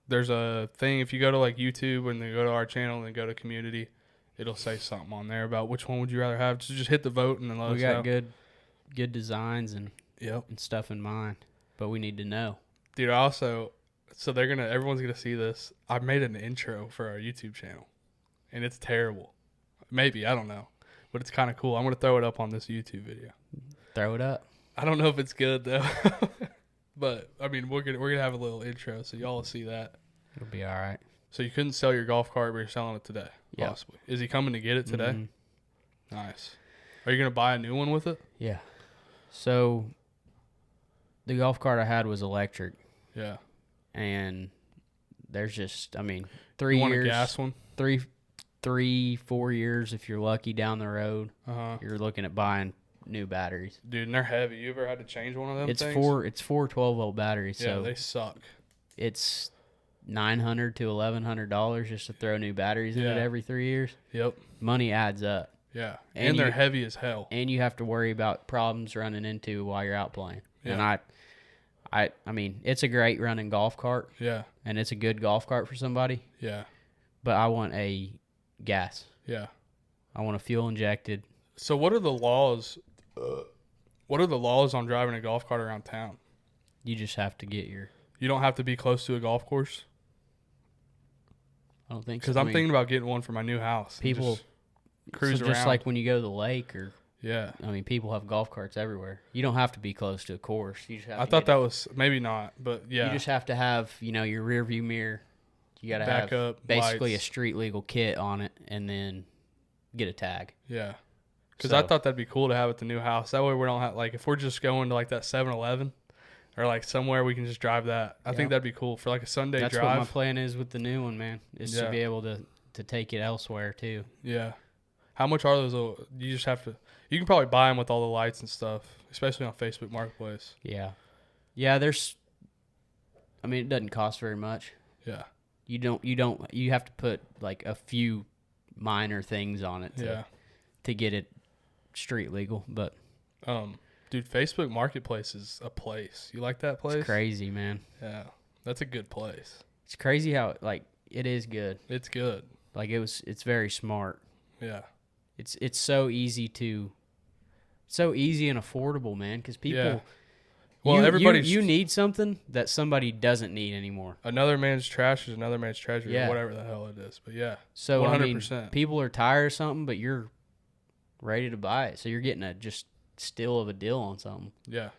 there's a thing if you go to like YouTube and then go to our channel and then go to community, it'll say something on there about which one would you rather have. So just hit the vote and then let us know. We got good designs and stuff in mind, but we need to know. Dude, so everyone's gonna see this. I made an intro for our YouTube channel, and it's terrible. Maybe, I don't know, but it's kind of cool. I'm gonna throw it up on this YouTube video. Throw it up. I don't know if it's good though, but I mean we're gonna have a little intro, so y'all will see that. It'll be all right. So you couldn't sell your golf cart, but you're selling it today, possibly. Is he coming to get it today? Mm-hmm. Nice. Are you gonna buy a new one with it? Yeah. So the golf cart I had was electric. Yeah. And there's just, 3 you want years. A gas one? 4 years if you're lucky down the road. You're looking at buying new batteries. Dude, and they're heavy. You ever had to change one of them It's things? It's four 12-volt batteries. Yeah, so they suck. It's $900 to $1,100 just to throw new batteries in it every 3 years. Yep. Money adds up. Yeah, and they're heavy as hell. And you have to worry about problems running into while you're out playing. Yeah. And I mean, it's a great running golf cart. Yeah. And it's a good golf cart for somebody. Yeah. But I want a gas. Yeah. I want a fuel injected. So what are the laws? What are the laws on driving a golf cart around town? You just have to get your... You don't have to be close to a golf course? I don't think so. Because I'm thinking about getting one for my new house. People just cruise around. Just like when you go to the lake or... Yeah. People have golf carts everywhere. You don't have to be close to a course. You just have I thought that was maybe not, but yeah. You just have to have, your rear view mirror. You got to have up, basically lights. a street legal kit on it and then get a tag. Yeah. Because I thought that'd be cool to have at the new house. That way we don't have, like, if we're just going to, like, that 7-Eleven or, like, somewhere we can just drive that. I think that'd be cool for, like, a Sunday drive. That's what my plan is with the new one, man, is to be able to take it elsewhere, too. Yeah. How much are those? You just have to, you can probably buy them with all the lights and stuff, especially on Facebook Marketplace. Yeah. Yeah, it doesn't cost very much. Yeah. You have to put, like, a few minor things on it to get it street legal, but dude, Facebook Marketplace is a place. You like that place? It's crazy, man. Yeah, that's a good place. It's crazy how it is good. It's good. Like it's very smart. Yeah, it's so easy and affordable, man. Because people, you need something that somebody doesn't need anymore. Another man's trash is another man's treasure, or whatever the hell it is. But yeah, so 100%. People are tired of something, but you're ready to buy it, so you're getting a just steal of a deal on something. Yeah.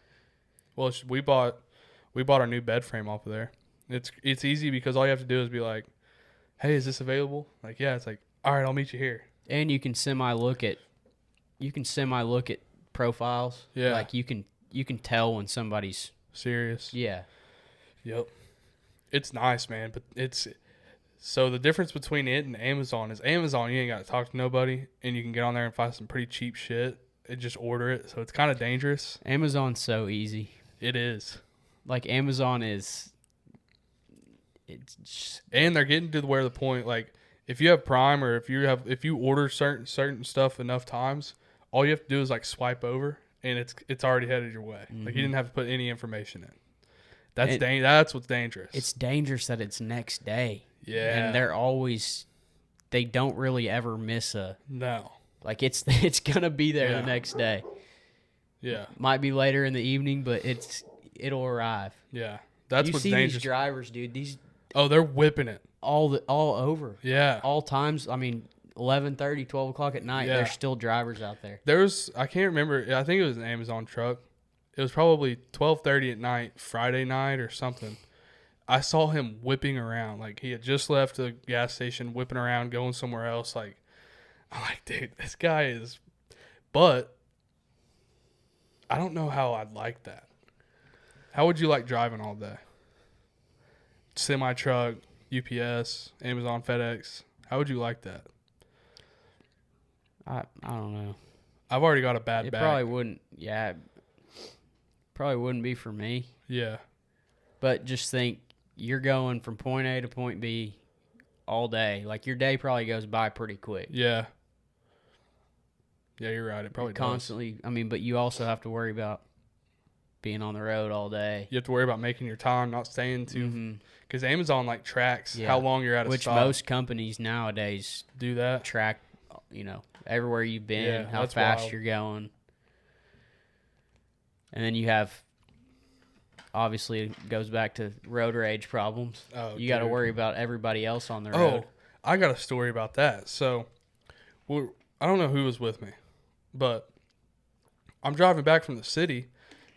Well, we bought our new bed frame off of there. It's easy because all you have to do is be like, "Hey, is this available?" Like, yeah. It's like, all right, I'll meet you here. And you can semi look at profiles. Yeah. Like you can tell when somebody's serious. Yeah. Yep. It's nice, man, but so the difference between it and Amazon is Amazon, you ain't got to talk to nobody, and you can get on there and find some pretty cheap shit and just order it. So it's kind of dangerous. Amazon's so easy. It is. Like Amazon and they're getting to where the point, like if you have Prime or if you order certain stuff enough times, all you have to do is like swipe over and it's already headed your way. Mm-hmm. Like you didn't have to put any information in. That's what's dangerous. It's dangerous that it's next day. Yeah. And they don't really ever miss no. Like it's gonna be there the next day. Yeah. Might be later in the evening, but it'll arrive. Yeah. That's what's dangerous. You see these drivers, dude. They're whipping it. All over. Yeah. All times. 11:30, 12 o'clock at night, there's still drivers out there. I can't remember. I think it was an Amazon truck. It was probably 12:30 at night, Friday night or something. I saw him whipping around. Like, he had just left the gas station, whipping around, going somewhere else. Like, I'm like, dude, this guy is... But I don't know how I'd like that. How would you like driving all day? Semi-truck, UPS, Amazon, FedEx. How would you like that? I don't know. I've already got a bad back. Probably wouldn't. Yeah. Probably wouldn't be for me. Yeah. But just think, you're going from point A to point B all day. Like, your day probably goes by pretty quick. Yeah. Yeah, you're right. It probably constantly. But you also have to worry about being on the road all day. You have to worry about making your time, not staying too. Because Amazon like tracks how long you're at a stop. Which most companies nowadays do that. Track, everywhere you've been, how fast you're going. And then you have, obviously, it goes back to road rage problems. Oh, you got to worry about everybody else on the road. Oh, I got a story about that. So, I don't know who was with me, but I'm driving back from the city,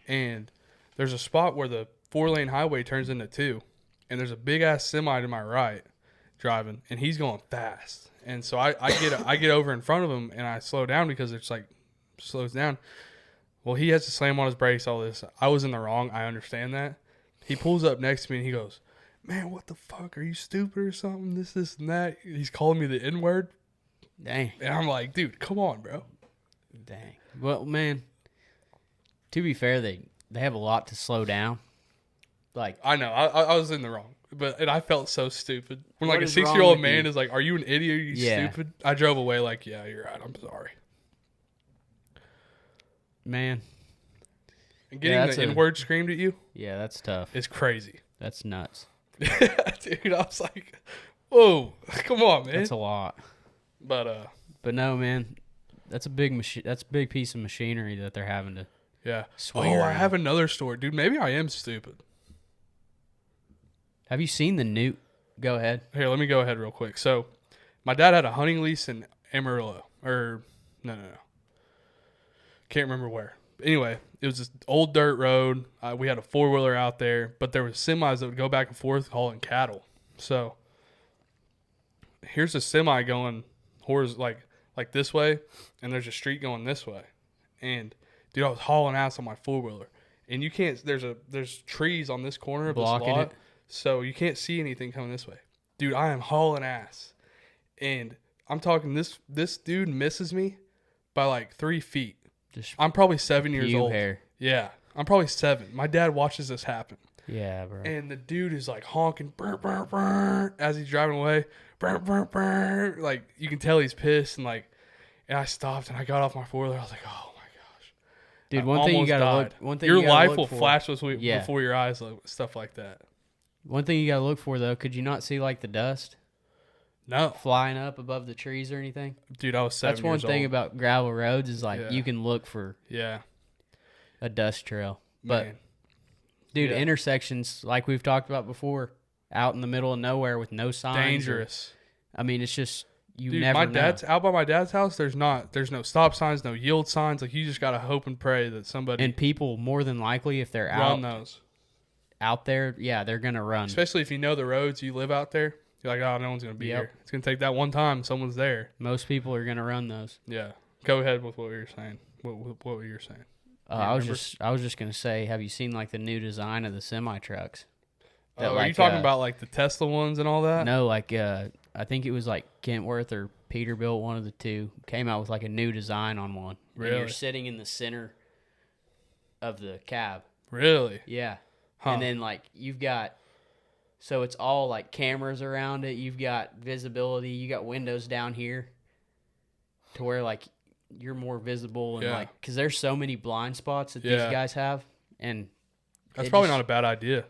and there's a spot where the 4-lane highway turns into 2, and there's a big-ass semi to my right driving, and he's going fast. And so I get over in front of him, and I slow down because it's like slows down. Well, he has to slam on his brakes, all this. I was in the wrong. I understand that. He pulls up next to me, and he goes, man, what the fuck? Are you stupid or something? This, and that. He's calling me the N-word. Dang. And I'm like, dude, come on, bro. Dang. Well, man, to be fair, they have a lot to slow down. Like, I know. I was in the wrong. And I felt so stupid. When like a 6-year-old man is like, are you an idiot? Are you stupid? I drove away like, yeah, you're right. I'm sorry. Man. And getting the N-word screamed at you? Yeah, that's tough. It's crazy. That's nuts. Dude, I was like, whoa, come on, man. That's a lot. But no, man, that's a big machine. That's a big piece of machinery that they're having to swing around. I have another story. Dude, maybe I am stupid. Have you seen the new? Go ahead. Here, let me go ahead real quick. So, my dad had a hunting lease in Amarillo. No. Can't remember where. Anyway, it was this old dirt road. We had a 4-wheeler out there, but there was semis that would go back and forth hauling cattle. So, here's a semi going like this way, and there's a street going this way. And, dude, I was hauling ass on my 4-wheeler. And you can't, there's trees on this corner of this lot, so you can't see anything coming this way. Dude, I am hauling ass. And I'm talking, this dude misses me by like 3 feet. I'm probably 7 years old. Hair. Yeah, I'm probably 7. My dad watches this happen. Yeah, bro. And the dude is like honking burr, burr, burr, as he's driving away. Burr, burr, burr. Like, you can tell he's pissed. And I stopped and I got off my 4-wheeler. I was like, oh my gosh. Dude, one thing you got to look. Your life will flash before your eyes, like, stuff like that. One thing you got to look for, though, could you not see like the dust? No. Flying up above the trees or anything? Dude, I was 7 years old. That's one thing about gravel roads is you can look for a dust trail. But, dude, intersections, like we've talked about before, out in the middle of nowhere with no signs. Dangerous. I mean, it's just, never know. Out by my dad's house, there's no stop signs, no yield signs. Like, you just got to hope and pray that somebody. And people, more than likely, if they're out there, they're going to run. Especially if you know the roads, you live out there. You're like, oh, no one's going to be here. It's going to take that one time someone's there. Most people are going to run those. Yeah. Go ahead with what you're saying. What were you saying? I was just going to say, have you seen like the new design of the semi trucks? Are you talking about like the Tesla ones and all that? No, like I think it was like Kentworth or Peterbilt, one of the two, came out with like a new design on one. Really? And you're sitting in the center of the cab. Really? Yeah. Huh. And then like you've got, so it's all like cameras around it. You've got visibility. You got windows down here to where like you're more visible and like, because there's so many blind spots that these guys have. And that's probably not a bad idea.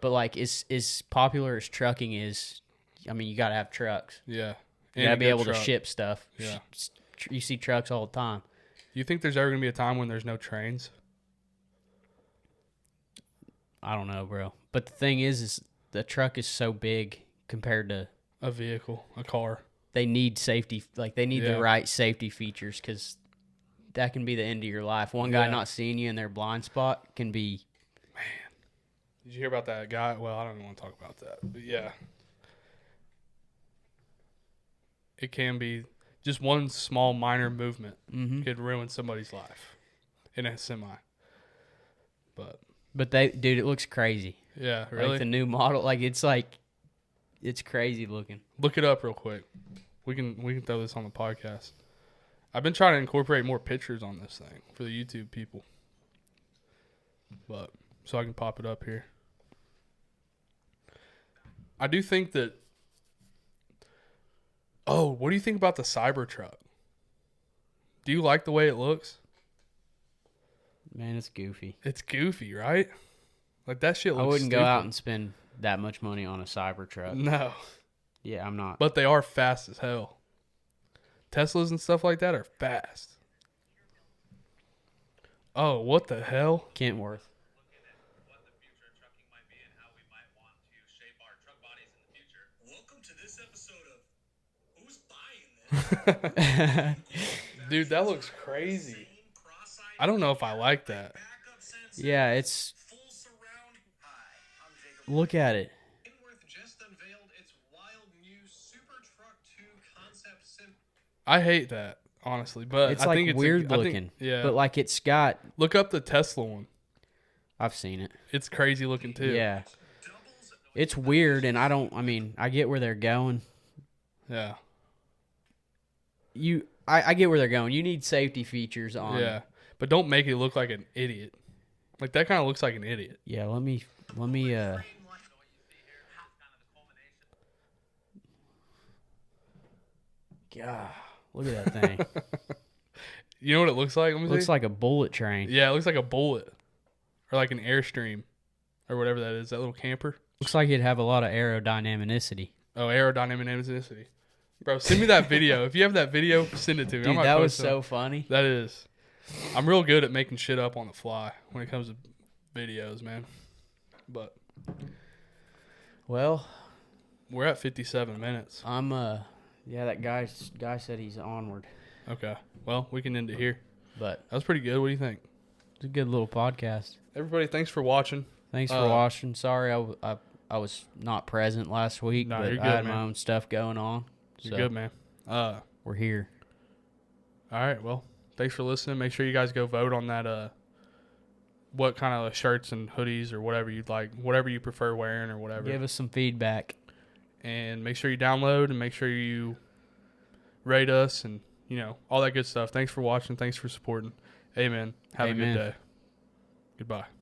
But like as popular as trucking is, I mean, you got to have trucks. Yeah. You got to be able to ship stuff. Yeah. You see trucks all the time. Do you think there's ever going to be a time when there's no trains? I don't know, bro. But the thing is the truck is so big compared to a vehicle, a car. They need safety. Like, they need the right safety features because that can be the end of your life. One guy not seeing you in their blind spot can be... Man. Did you hear about that guy? Well, I don't want to talk about that. But, yeah. It can be... Just one small minor movement could ruin somebody's life in a semi. But dude, it looks crazy. Yeah, really? Like the new model, it's crazy looking. Look it up real quick. We can throw this on the podcast. I've been trying to incorporate more pictures on this thing for the YouTube people. But so I can pop it up here. I do think that what do you think about the Cybertruck? Do you like the way it looks? Man, it's goofy. It's goofy, right? Like that shit looks I wouldn't stupid. go out and spend that much money on a Cybertruck. No. Yeah, I'm not. But they are fast as hell. Teslas and stuff like that are fast. Oh, what the hell? Kentworth. Looking at what the future of trucking might be and how we might want to shape our truck bodies in the future. Welcome to this episode of Who's Buying This? Dude, that looks crazy. I don't know if I like that. Yeah, it's. Full surround. Hi, I'm Jacob. Look at it. Kenworth just unveiled its wild new Super Truck 2 concept sim. I hate that, honestly. But It's I like think it's weird I think- looking. yeah. But like it's got. Look up the Tesla one. I've seen it. It's crazy looking too. Yeah. It's weird, and I get where they're going. Yeah. I get where they're going. You need safety features on. Yeah. But don't make it look like an idiot. Like that kind of looks like an idiot. Yeah, let me God, look at that thing. You know what it looks like? Let me Looks see. like a bullet train. Yeah, it looks like a bullet. Or like an Airstream. Or whatever that is. That little camper. Looks like it'd have a lot of aerodynamicity. Oh, aerodynamicity. Bro, send me that video. If you have that video, send it to me. I Dude, might that was post it. so funny. That is. I'm real good at making shit up on the fly when it comes to videos, man. But Well, we're at 57 minutes. yeah, that guy said he's onward. Okay. Well, we can end it here. But That was pretty good. What do you think? it's a good little podcast. Everybody, thanks for watching. Thanks for watching. Sorry I was not present last week, No, but you're I good, had man. my own stuff going on. You're So good, man. All we're here. right. Well, thanks for listening. Make sure you guys go vote on that. What kind of shirts and hoodies or whatever you'd like, whatever you prefer wearing or whatever. Give us some feedback. And make sure you download and make sure you rate us and, all that good stuff. Thanks for watching. Thanks for supporting. Amen. Have a Amen. good day. Goodbye.